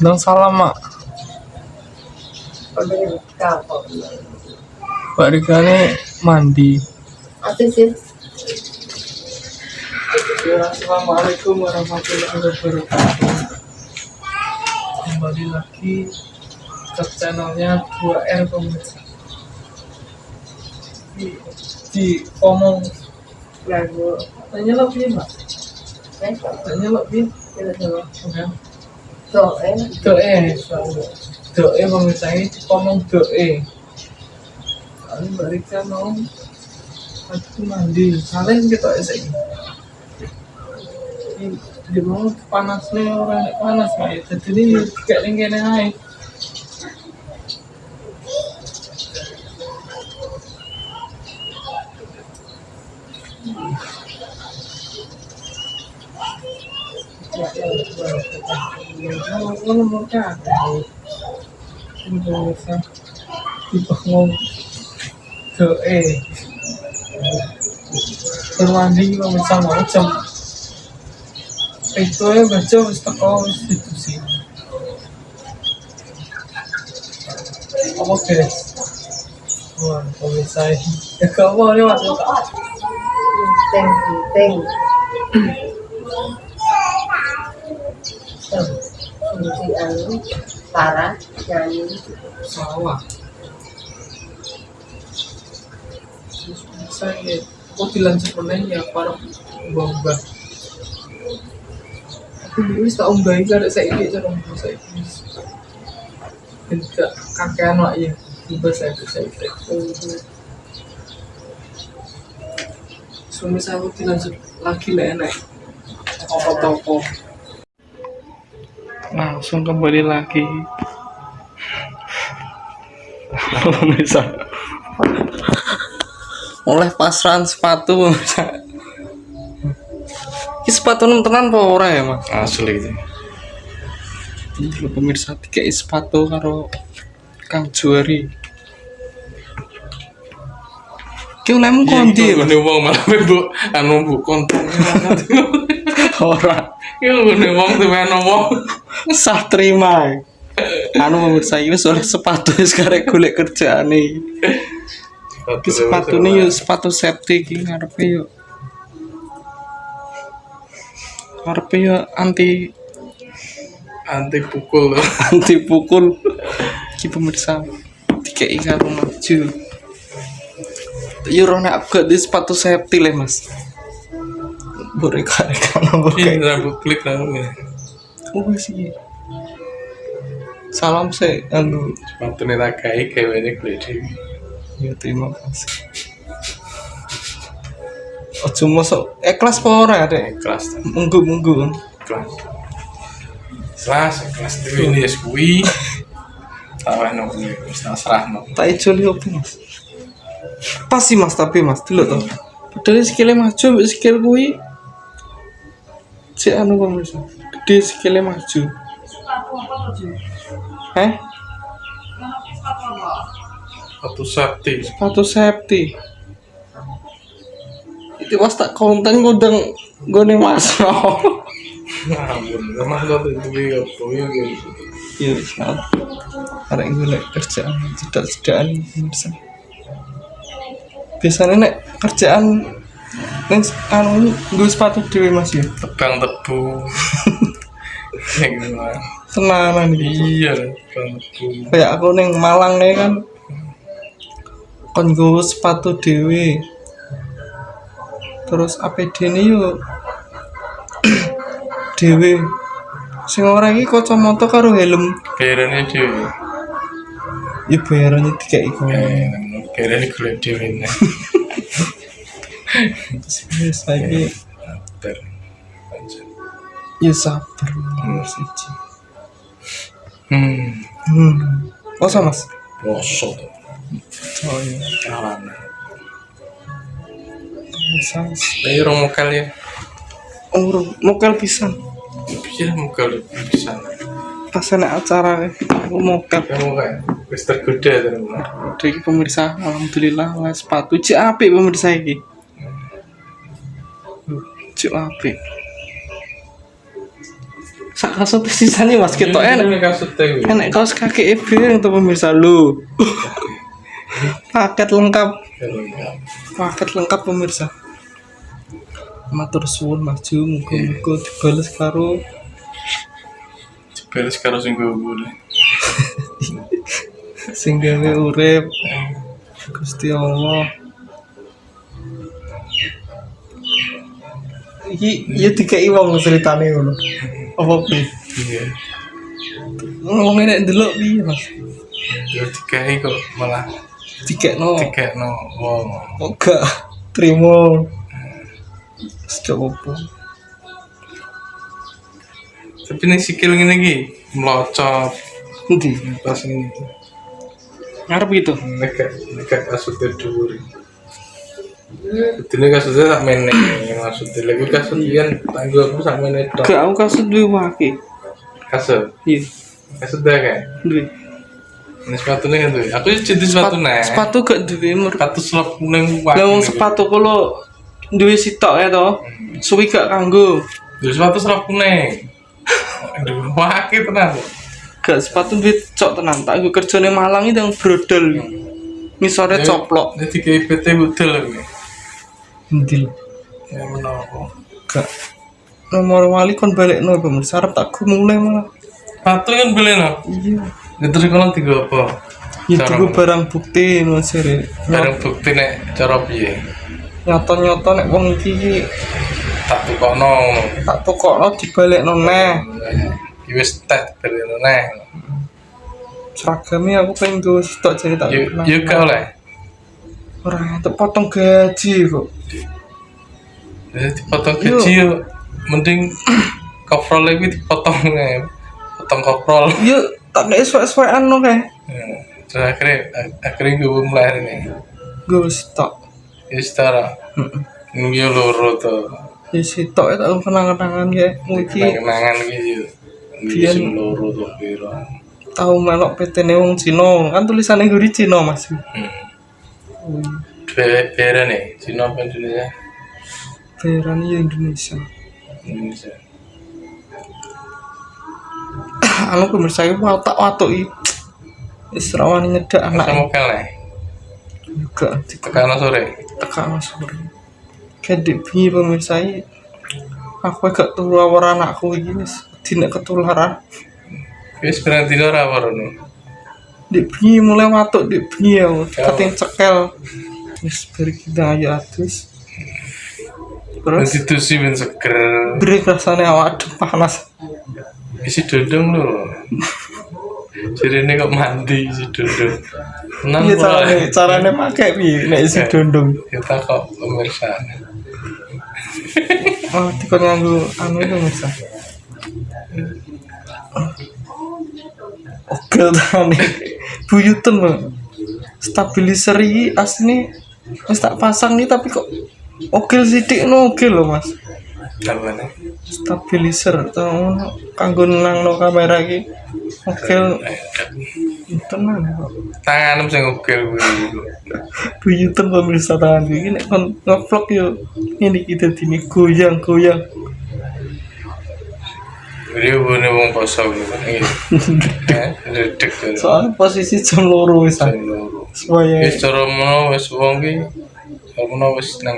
Nang salam mak. Udah kapok. Mbak Rika ini mandi. Apa sih? Ya, assalamualaikum warahmatullahi wabarakatuh. Kembali lagi ke channelnya 2R pemirsa. Di omong Lagu. tanya lebih mbak. Eh, Tanya lebih. coba. Ya. Doe. Doe pemirsa ini ngomong doe. Lalu Mbak Rika mau aku mandi. Salin kita esek. Di mau panasnya orang panas kayak jadi ini kayak tingginya naik. Ngomong kata ini pemirsa tipe ngomong doe. Bermandi pemirsa mau jam itu ya baca wis teko wis diskusi apa guys wah pemirsa ya kamu ini masuk Ting. Fungsi anu parah nyanyi. sawah saya kok dilanjut meneh ya para mbah aku wis tak ombahi karek saiki cara saya tidak kakean lah ya juga saya suami saya aku dilanjut lagi lah enak toko langsung kembali lagi bisa oleh pasran sepatu bisa ini sepatu tenan apa ora ya mas asli itu ini lho pemirsa tiga sepatu karo Kang Juari ki olehmu kondi ngene wong malah mbok anu mbok konten ora ya ngene wong temen wong sah terima anu pemirsa ini soalnya sepatu sekarang golek kerjaan nih sepatu nih yuk sepatu safety ki ngarepe yuk anti pukul ki pemirsa dikei karo maju yuk rona aku gak di sepatu safety lah mas boleh ini rambut klik namanya oh sih salam sih anu sepatu nih ragai kayaknya klik ya terima kasih oh cuma sok kelas ora deh kelas munggu kelas ini ya kui tawah nongol serah nong tak ijoli opo mas pas sih mas tapi mas dulu tuh padahal skillnya maju skill kui si anu pemirsa gede skillnya maju sepatu safety itu pas tak konten gudang gue mas ampun lemah lo tuh itu ya iya saat karena gue kerjaan cedak-cedakan pemirsa biasanya nek kerjaan neng anu gue sepatu dewe mas ya tebang tebu tenanan iya tebang tebu kayak aku neng Malang nih kan kon gue sepatu dewe terus APD ini yuk dewe sing ora iki kacamata karo helm bayarannya dewe ya bayarannya tiga iku bayarannya golek dewe nih biasa iki ya sabar nomor siji Masa mas? Poso Oh iya kawan bisa ayo rong mokal ya mokel pisan bisa mokal bisa pas ada acara aku mokel kamu kayak wis tergoda terus dari pemirsa alhamdulillah oleh sepatu cik apik pemirsa iki cik apik Sak kasut sisanya mas kita enak. kasut teh. Enak kaos kaki ebeng tuh pemirsa lu. Paket lengkap. Paket lengkap pemirsa. Matur suwun Mas Ju, muga-muga dibales karo Beres karo sing boleh. sing gawe urip. Gusti Allah. Iki ya dikai wong ceritane ngono. Apa piye? Iya. Wong enek ndelok piye Mas? Yo dikai kok malah Dikekno. dikekno wong. Enggak trimo. Coba. Tapi nih sikil ngene iki melocot Endi? pas ini. Ngarep gitu. Nek kasutnya dhuwur. Dene kasutnya sak meneh maksudnya lagi kasut yen tanggo aku sak meneh tok. Gak aku kasut duwe wake. Kasut. Iya, Kasut dah kan. duwe. Ini sepatunya kan tuh. Aku jadi sepatu nih. Sepatu gak duwe mur. Sepatu selop kuning Lah wong sepatu kulo duwe sitok ya to. Suwi gak kanggo. Jadi sepatu selop kuning. Aduh, wakil tenan. Gak sepatu duwe cok tenan. Tak gue kerjane Malang itu yang brodol. Ngisore coplok. Jadi kayak PT budel ini. Endi? Ya menapa? Gak. Nomor wali kon balekno pemirsa arep tak mulai malah. Sepatu kan beli no. Iya. Ya terus kalau tiga apa? Itu gue barang bukti Mas Sire. Barang bukti nek cara piye? Nyoto-nyoto nek wong iki Tak tukokno. tak tukokno dibalekno neh. Wis tak beli neh. Seragamnya aku pengen gue sitok jadi tak Yuk gak oleh. Ora entuk potong gaji kok. Jadi dipotong gaji yuk. Mending koprol lagi dipotong potong koprol. Yuk tak nek esuk-esukan no kae. Terus akhirnya gue mulai ini. Gue sitok. Ya setara. Ini loro tuh. Ya sitok tak kenang-kenangan ya. Iki Kenangan gitu. Biyen- Ini loro tuh piro. tahu melok PT ne wong Cina. Kan tulisannya gue di Cina Mas. Beda nih, Cina apa Indonesia? Bayaran ya Indonesia. Indonesia. Anu pemirsa iki watak-watuk iki. Wis rawani nyedak anak Sama kan nih, juga tekan sore. tekan sore. Kedip bingi pemirsa iki. Aku gak turu awor anakku iki wis dina ketularan. Wis berarti ora barono. Dik bingi mulai watuk dik bingi ya, kating cekel. Wis beri kita ayo atus. Terus Nanti tuh sih ben seger. beri rasanya awak aduh panas. Isi dodong lho. Jadi ini kok mandi isi dodong. Tenang Iya carane pakai piye nek isi dondong. Kita kok pemirsa. Oh, dikon nganggo anu itu Mas. Oke tane. Buyuten Bang. Stabilizer iki asline wis tak pasang nih tapi kok oke sithik no oke lho Mas. Apa nih? Stabilizer tau kanggo nangno kamera iki. Oke tenan kok. Tangan sing ugel kuwi. Buyuten pemirsa tangan iki nek kon ngevlog yo ini kita dini goyang-goyang. Dia punya wong poso gitu. Redek. Soalnya posisi jam loro wis semuanya. Wis cara menawa wis wong ki cara menawa wis nang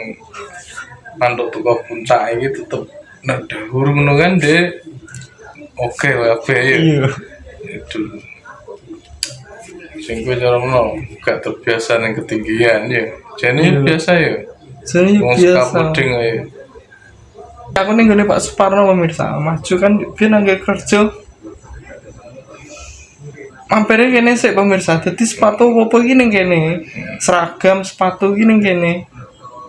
manduk teko puncak iki tetep nek dhuwur ngono kan Dek. Oke wae ya. Iya. Itu. Sing kowe cara menawa gak terbiasa nang ketinggian ya. Jane Iya. biasa ya. Jadi Wong biasa. sekapuding ae. Aku nih gini Pak Suparno pemirsa, maju kan dia nangge kerja. Mampirnya kene sih pemirsa, jadi sepatu apa gini kene, seragam sepatu gini kene,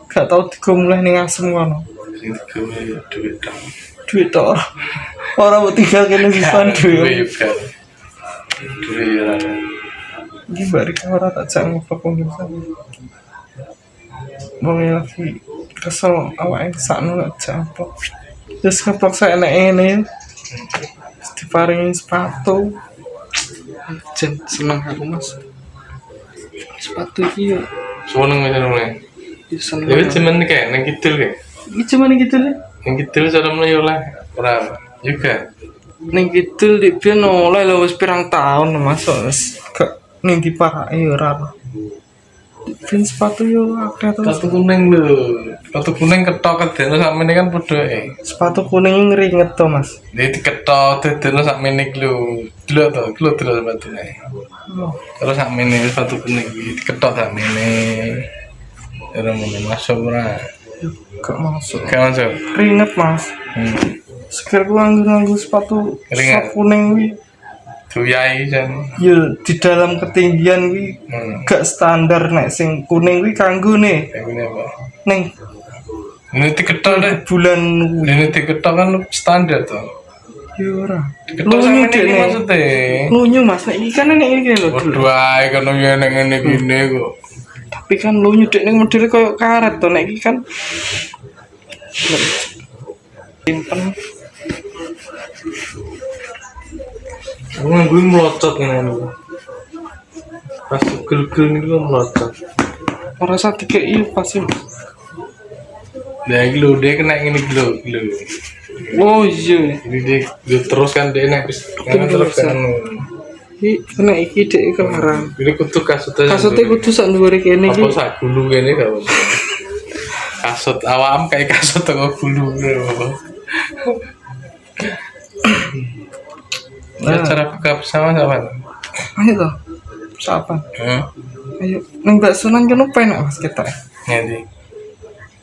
gak tau digomuleh ning asem kono. Sing digawe duit dong. Duit tok orang mau tinggal kene sisan duit. Duit ya. Iki bari ora tak jak ngevlog pemirsa. Mau lagi kesel awake sakno gak jak ngevlog. Terus ngevlog saya enak ini, diparingi sepatu. Jen seneng aku Mas. Sepatu iki yo Seneng ngene. seneng. Ya cuman kayak nang kidul kayak. Iki cuman gitu lah. Yang kidul cara mulai oleh ora juga. ning kidul di biyen oleh lho wis pirang tahun Mas wis gak ning diparake ya ora. Biyen sepatu yo akeh terus. Kartu kuning lho. Kartu kuning ketok kedene sakmene kan padha Sepatu kuning ngeringet to Mas. Dia diketok dedene sakmene iki lho. Delok to, delok sepatune. Oh, Terus sakmene sepatu kuning iki diketok sakmene. Ora mene masuk ora. gak masuk. Kan masuk. Keringet Mas. Seger ku nganggo sepatu Keringet. kuning kuwi. Duyai jan. Ya di dalam ketinggian kuwi gak standar nek sing kuning kuwi kanggo nih Kayak gini apa? ning Ini diketok deh. bulan kuwi. Ini diketok kan standar tuh. Ya ora. Diketok Lunyu sakmene dek iki nih. maksudnya. Lunyu Mas nek iki kan nek iki lho. Waduh ae kono ya nek ngene gini kok. Tapi kan lunyu dek ning modele koyo karet to nek iki kan simpen. Aku gue melocot ngene lho. Pas gel-gel niku melocot. Ora usah dikeki pasti. Lah iki lho dia kena ngene iki lho. Oh iya. Jadi dia terus kan dia nek wis terus kan. Iki kena iki dek kelarang. Ini kudu kasutnya. Kasute kudu sak dhuwure kene iki. Apa sak gulu kene gak apa. Kasut awam kayak kasut tengah gulu gitu. Nah, cara buka bersama siapa? Ayo to. Siapa? Ayo ning baksonan kene penak Mas kita. Nanti.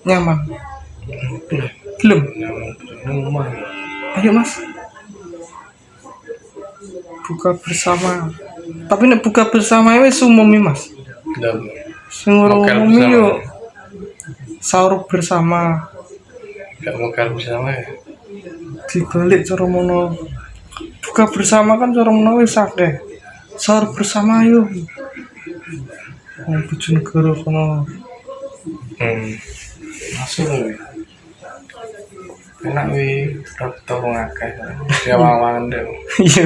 Nyaman. Belum. Rumah. Ayo Mas. Buka bersama. Tapi nek buka bersama wis umum Mas. Belum. Sing ora Makan umum bersama. yo sahur bersama. Gak mau makan bersama ya? Dibalik cara mono. Buka bersama kan cara mono wis akeh. Sahur bersama ayo. Oh, bojonegoro kono. Masuk loh. Enak wi, rata ngakeh. Ya wawan deh. Iya.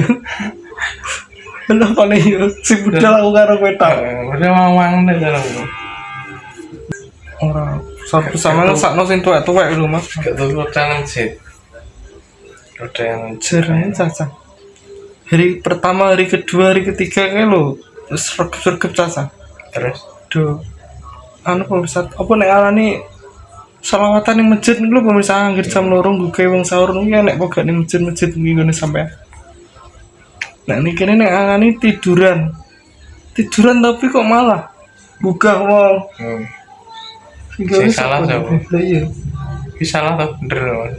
Lha paling yo sing budal aku karo kowe tok. Udah wawan deh kan. Ora sahur bersama kan sakno sing tuwek-tuwek lho Mas. Gak tau rotan sih. Rotan Jarane caca. Hari pertama, hari kedua, hari ketiga kayak lo terus regep caca. terus. Do anu pemirsa apa nek arani selawatan ning masjid niku lho pemirsa anggere jam 2 ngguke wong sahur niku nek kok gak ning masjid-masjid kuwi ngene sampean. Nek niki nek arani tiduran. Tiduran tapi kok malah buka wong. Sing salah siapa? Lah iya. Iki salah ta bener.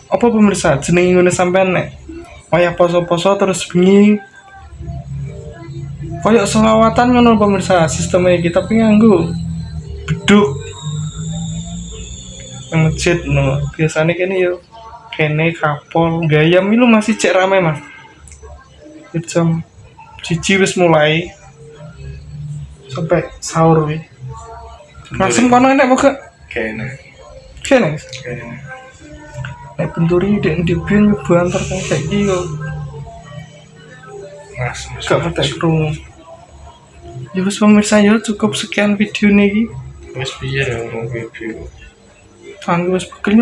Apa pemirsa jenenge ngene sampean nek wayah poso-poso terus bengi koyok selawatan ngono pemirsa sistemnya iki tapi nganggo beduk nang masjid no biasanya kene yo kene kapol gayam itu masih cek rame Mas jam 1 wis mulai sampai sahur wi langsung kono enek kok Kayaknya. kene nek benturi dek ndi biyen nyoba antar kayak iki kok Mas, gak petek krungu. Ya wis pemirsa ya cukup sekian video niki. wis piye ya wong video. Tanggo wis pegel